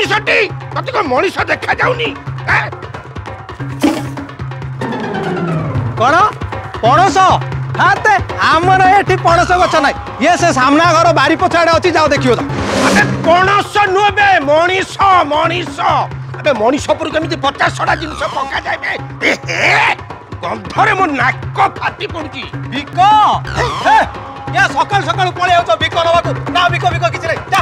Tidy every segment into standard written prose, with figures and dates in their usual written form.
मनीषटी तते को मनीष देखा जाउनी कौन पणस हाते आमर एठी पणस गछ नाइ ये से सामना घर बारी पछाड़े अछि जाओ देखियो तो अबे पणस नुबे मनीष मनीष अबे मनीष पर केमिति 50 छड़ा जिंस पका जाबे गंधरे मो नाक फाटी पड़की बिको या सकाल सकाल पळे आउ तो बिको नबाकू ना बिको बिको किछ रे जा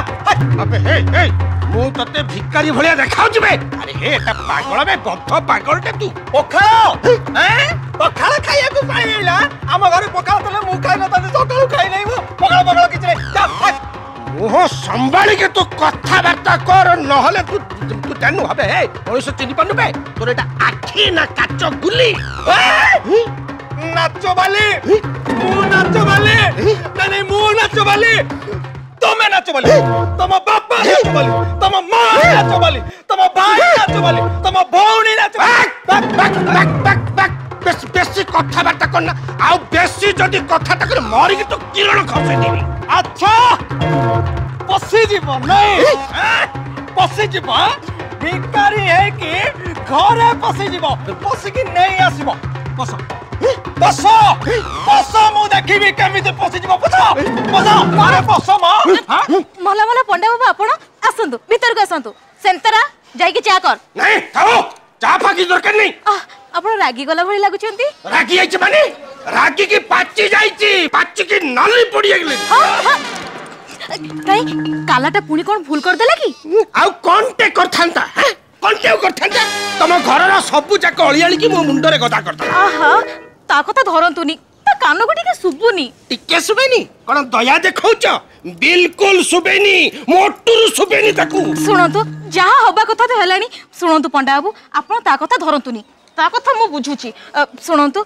अबे हे मु तते भिखारी भलिया देखाउ जबे अरे हे एटा पागल बे बंध पागल टे तू पखाल हैं पखाल खाइया को पाइला हम घरे पखाल तले मु खाइ न तते सकाल खाइ नै मु पखाल पखाल किछ रे जा ओहो संभाली के तू कथा वार्ता कर नहले तू तू जानू हबे हे मनीष चिनी पन्नु बे तोर एटा आखी ना काचो गुली नाचो बाली मु नाचो बाली नहीं मु नाचो बाली तमे नाचो बाली तम बापा नाचो बाली तम मां नाचो बाली तम भाई नाचो बाली तम भौणी नाचो बक बेसी कथा वार्ता करना आउ बेसी जदी कथा तक मरी के तो किरण खसे देबी अच्छा पसी जीव नहीं पसी जीव भिखारी है कि घरे पसी जीव पसी कि नहीं आसीबो पस पस पस मु देखिबी केमिति पसी जीव पस पस मारे पस मा मला मला पंडा बाबा आपण आसंतु भीतर को आसंतु सेंतरा जाई के चा कर नहीं थाओ चा फाकी दरकार नहीं आपण रागी गला भली लागुचंती रागी आइछ माने रागी की पाची जाईची पाची की नाली पड़ी गेली काई कालाटा पुणी कोन भूल कर देला की आउ कोनटे करथांता हैं कोनटे करथांता तम घरर सब जाक अळियाली की मो मुंडरे गदा करता आहा ता कथा धरंतुनी ता कानो को टिके सुबुनी टिके सुबेनी कोन दया देखौछ बिल्कुल सुबेनी मोटुरु सुबेनी ताकू सुनंतु जहा हबा कथा तो हेलानी सुनंतु पंडा बाबू आपण ता कथा धरंतुनी ता कथा मु बुझुची सुनंतु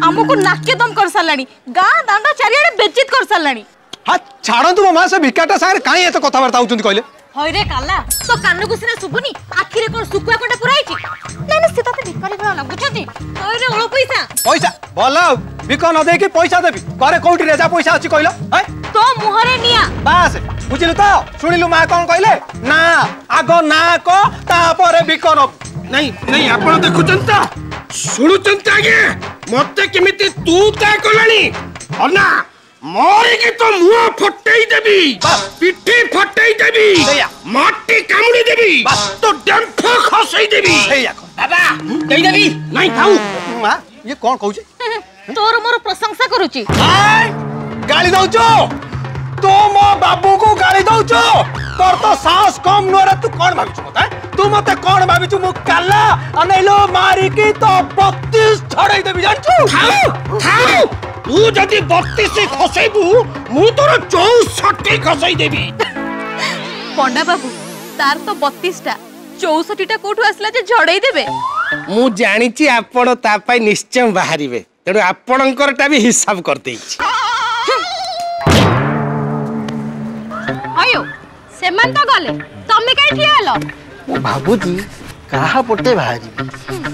हमको नाक्य दम कर सालानी गा दांडा चारियाडे बेचित कर सालानी हा छाड़ंतु मो मां से भिकाटा सागर काई एत कथा वार्ता होचुंती कहले होय रे काला तो कान को सिना सुबुनी आखिरे कोन सुकुआ कोटा पुराइची नै नै से तते भिकारी भला लागुचती होय रे ओळ पैसा पैसा बोला बिको न दे के पैसा देबी करे कोठी रेजा पैसा अछि कहलो हैं तो मुहरे निया बस बुझिलु तो सुनिलु मा कोन कहले ना आगो ना को तापरे बिको न नहीं नहीं आपण देखुचंता सुनुचंता आगे मते केमिति तू ता कोलानी अना मोरी के तो मुंह फटई देबी पिठी फटई देबी माटी कामुड़ी देबी तो डंफ खसई देबी बाबा देई देबी नहीं खाऊ मां ये कोन कहू छी तोर मोर प्रशंसा करूची गाली दउचो तो मो बाबू को गाली दउचो तोर तो साहस कम नोरे तू कोन भाबिछु मते तू मते कोन भाबिछु मु काला अनैलो मारी की तो 32 छड़ाई देबी जानछु खाऊ खाऊ तू जदी 32 खसैबू मु तोर 64 खसै देबी पंडा बाबू तार तो 32 टा 64 टा कोठु आसला जे झड़ाई देबे मु जानिची आपण ता पई निश्चय बाहरिबे तेनु आपणकर टा भी हिसाब करते छी आयो सेमान तो गले तमे काई ठिया हलो बाबूजी कहा पटे बाहरी